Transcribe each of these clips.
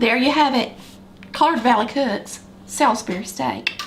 There you have it. Collard Valley Cooks Salisbury steak.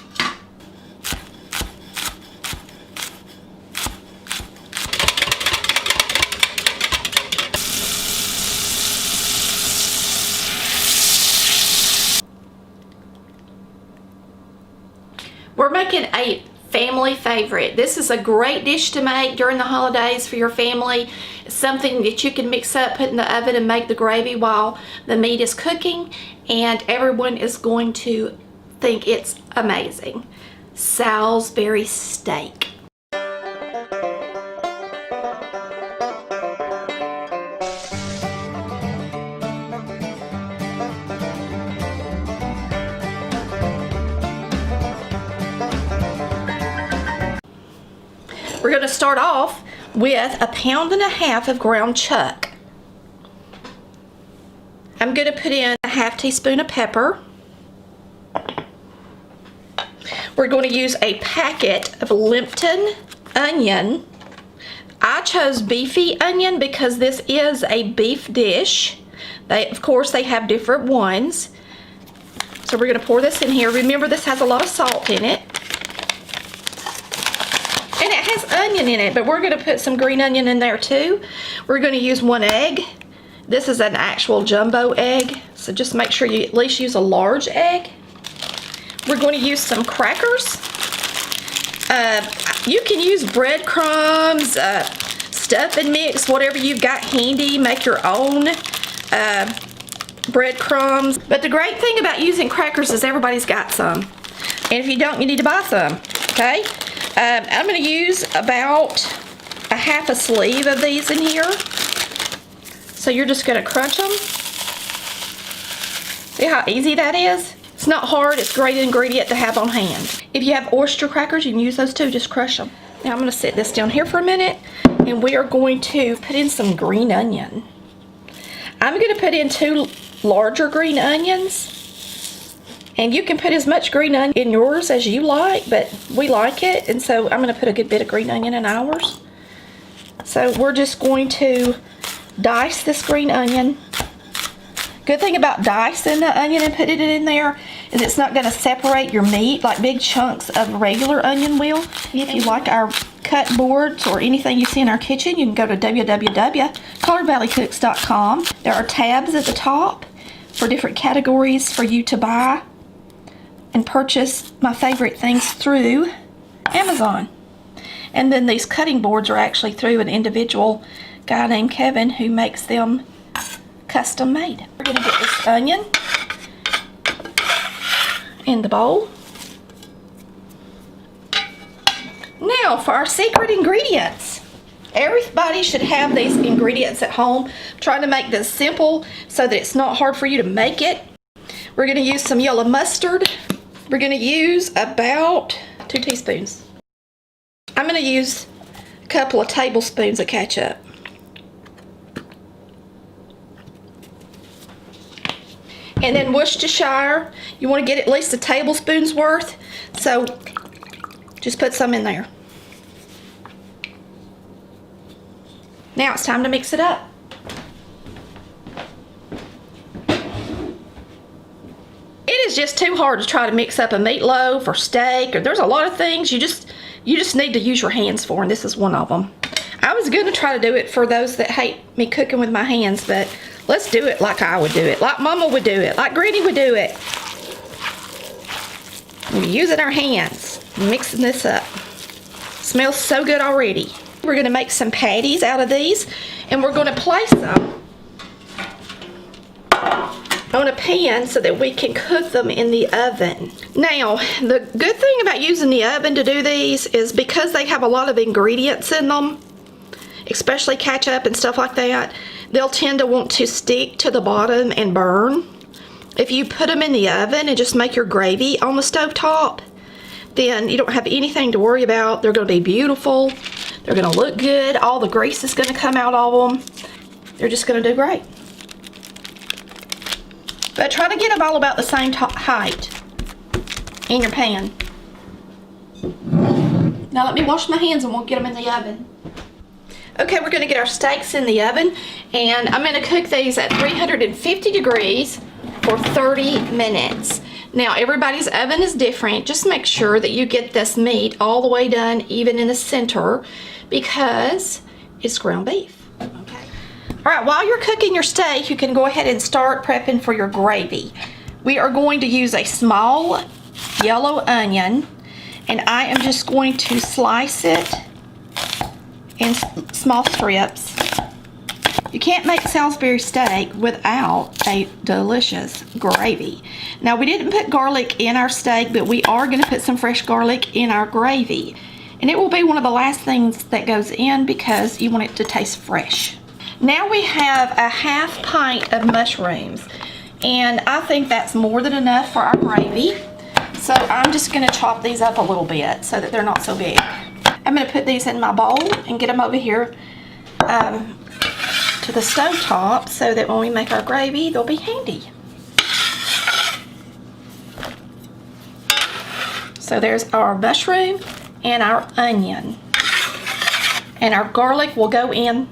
We're making a family favorite. This is a great dish to make during the holidays for your family. It's something that you can mix up, put in the oven, and make the gravy while the meat is cooking, and everyone is going to think it's amazing. Salisbury steak. We're going to start off with 1.5 pounds of ground chuck. I'm going to put in a 1/2 teaspoon of pepper. We're going to use a packet of Lipton onion. I chose beefy onion because this is a beef dish. Of course, they have different ones. So we're going to pour this in here. Remember, this has a lot of salt in it. And it has onion in it, but we're going to put some green onion in there too. We're going to use 1 egg. This is an actual jumbo egg, so just make sure you at least use a large egg. We're going to use some crackers. You can use breadcrumbs, stuff and mix, whatever you've got handy. Make your own breadcrumbs. But the great thing about using crackers is everybody's got some. And if you don't, you need to buy some, okay? I'm going to use about 1/2 sleeve of these in here. So you're just going to crunch them. See how easy that is? It's not hard. It's a great ingredient to have on hand. If you have oyster crackers, you can use those too. Just crush them. Now I'm going to set this down here for a minute, and we are going to put in some green onion. I'm going to put in 2 larger green onions. And you can put as much green onion in yours as you like, but we like it, and so I'm going to put a good bit of green onion in ours. So we're just going to dice this green onion. Good thing about dicing the onion and putting it in there is it's not going to separate your meat like big chunks of regular onion will. If you like our cut boards or anything you see in our kitchen, you can go to www.collardvalleycooks.com. There are tabs at the top for different categories for you to buy and purchase my favorite things through Amazon. And then these cutting boards are actually through an individual guy named Kevin who makes them custom made. We're going to get this onion in the bowl. Now for our secret ingredients. Everybody should have these ingredients at home. I'm trying to make this simple so that it's not hard for you to make it. We're going to use some yellow mustard. We're going to use about 2 teaspoons. I'm going to use a couple of tablespoons of ketchup. And then Worcestershire, you want to get at least a tablespoon's worth, so just put some in there. Now it's time to mix it up. It is just too hard to try to mix up a meatloaf or steak, or there's a lot of things you just need to use your hands for, and this is one of them. I was going to try to do it for those that hate me cooking with my hands, but let's do it like I would do it, like Mama would do it, like Granny would do it. We're using our hands, mixing this up. Smells so good already. We're going to make some patties out of these, and we're going to place them on a pan so that we can cook them in the oven. Now, the good thing about using the oven to do these is because they have a lot of ingredients in them, especially ketchup and stuff like that, they'll tend to want to stick to the bottom and burn. If you put them in the oven and just make your gravy on the stove top, then you don't have anything to worry about. They're going to be beautiful. They're going to look good. All the grease is going to come out of them. They're just going to do great. But try to get them all about the same height in your pan. Now let me wash my hands and we'll get them in the oven. Okay, we're going to get our steaks in the oven, and I'm going to cook these at 350 degrees for for 30 minutes. Now, everybody's oven is different. Just make sure that you get this meat all the way done, even in the center, because it's ground beef. Okay. All right, while you're cooking your steak, you can go ahead and start prepping for your gravy. We are going to use a small yellow onion, and I am just going to slice it in small strips. You can't make Salisbury steak without a delicious gravy. Now, we didn't put garlic in our steak, but we are going to put some fresh garlic in our gravy. And it will be one of the last things that goes in because you want it to taste fresh. Now we have a half pint of mushrooms. And I think that's more than enough for our gravy. So I'm just going to chop these up a little bit so that they're not so big. I'm going to put these in my bowl and get them over here to the stove top so that when we make our gravy, they'll be handy. So there's our mushroom and our onion. And our garlic will go in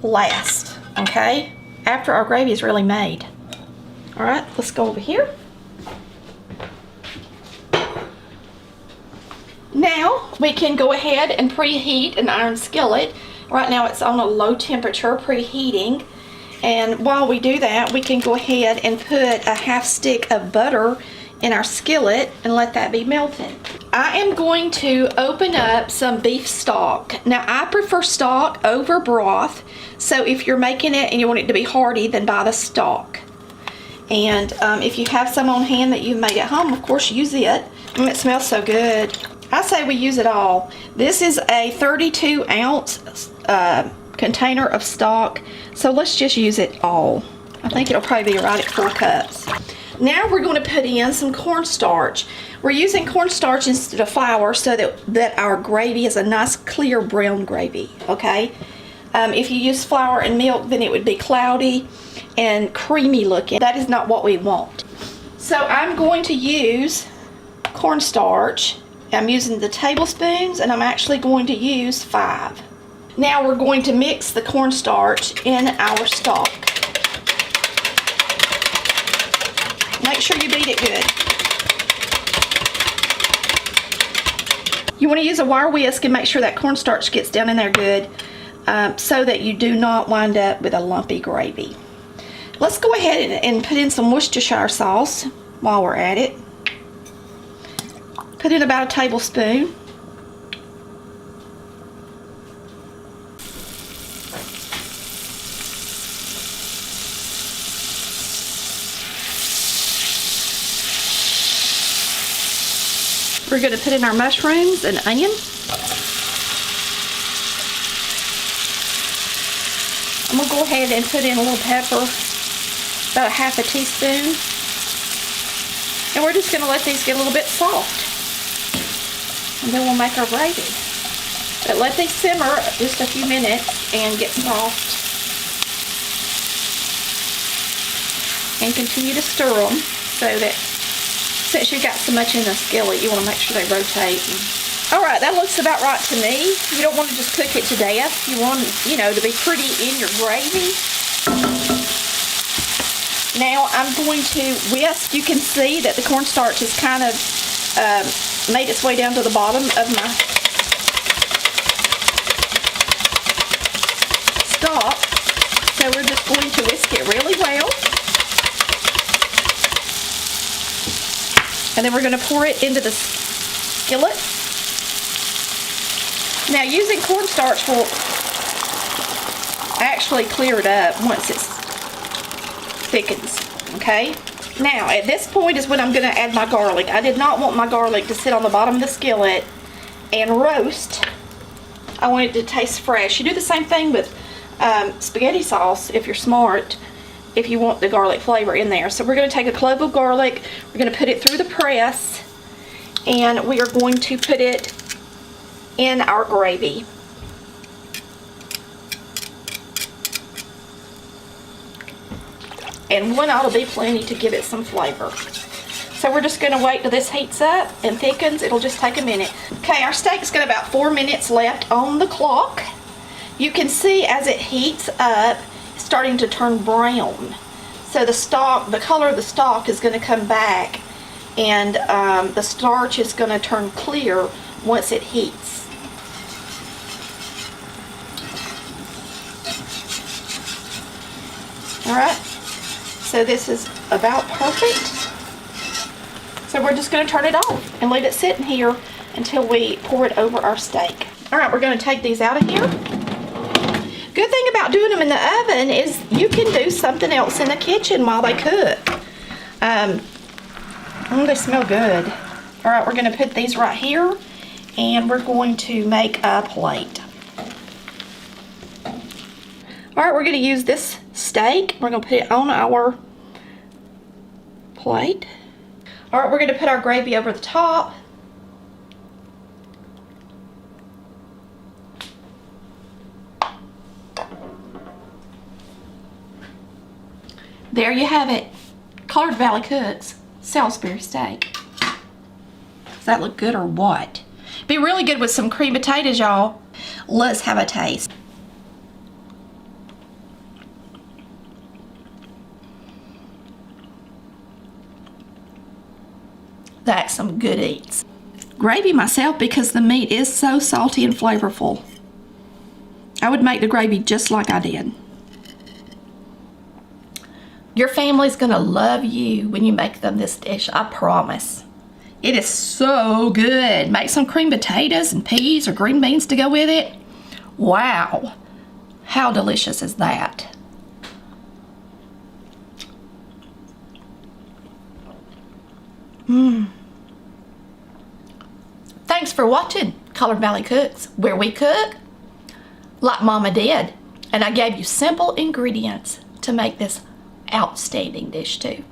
last, okay? After our gravy is really made. All right, let's go over here. Now we can go ahead and preheat an iron skillet. Right now it's on a low temperature, preheating. And while we do that, we can go ahead and put a half stick of butter in our skillet and let that be melted. I am going to open up some beef stock. Now, I prefer stock over broth. So if you're making it and you want it to be hearty, then buy the stock. And if you have some on hand that you've made at home, of course, use it. It smells so good. I say we use it all. This is a 32 ounce container of stock, so let's just use it all. I think it'll probably be right at 4 cups. Now we're going to put in some cornstarch. We're using cornstarch instead of flour so that our gravy is a nice clear brown gravy, okay? If you use flour and milk, then it would be cloudy and creamy looking. That is not what we want. So I'm going to use cornstarch. I'm using the tablespoons, and I'm actually going to use 5. Now we're going to mix the cornstarch in our stock. Make sure you beat it good. You want to use a wire whisk and make sure that cornstarch gets down in there good so that you do not wind up with a lumpy gravy. Let's go ahead and put in some Worcestershire sauce while we're at it. Put in about a tablespoon. We're going to put in our mushrooms and onion. I'm going to go ahead and put in a little pepper, about a half a teaspoon. And we're just going to let these get a little bit soft. And then we'll make our gravy. But let these simmer just a few minutes and get soft. And continue to stir them so that since you got so much in the skillet, you want to make sure they rotate. Alright, that looks about right to me. You don't want to just cook it to death. You want, to be pretty in your gravy. Now I'm going to whisk. You can see that the cornstarch has kind of made its way down to the bottom of my stock. So we're just going to whisk it really well. And then we're going to pour it into the skillet. Now, using cornstarch will actually clear it up once it thickens, okay? Now, at this point is when I'm going to add my garlic. I did not want my garlic to sit on the bottom of the skillet and roast. I want it to taste fresh. You do the same thing with spaghetti sauce if you're smart, if you want the garlic flavor in there. So we're going to take a clove of garlic, we're going to put it through the press, and we are going to put it in our gravy. And one ought to be plenty to give it some flavor. So we're just going to wait till this heats up and thickens. It'll just take a minute. Okay, our steak's got about 4 minutes left on the clock. You can see as it heats up, it's starting to turn brown. So the color of the stock is going to come back, and the starch is going to turn clear once it heats. All right, so this is about perfect. So we're just going to turn it off and leave it sitting here until we pour it over our steak. All right, we're going to take these out of here. Good thing about doing them in the oven is you can do something else in the kitchen while they cook. They smell good. All right, we're going to put these right here, and we're going to make a plate. All right, we're going to use this steak. We're going to put it on our plate. All right, we're going to put our gravy over the top. There you have it. Colored Valley Cooks Salisbury steak. Does that look good or what? Be really good with some cream potatoes, y'all. Let's have a taste. That's some good eats. Gravy myself because the meat is so salty and flavorful. I would make the gravy just like I did. Your family's gonna love you when you make them this dish, I promise. It is so good. Make some cream potatoes and peas or green beans to go with it. Wow, how delicious is that? Thanks for watching Colored Valley Cooks, where we cook like Mama did. And I gave you simple ingredients to make this outstanding dish too.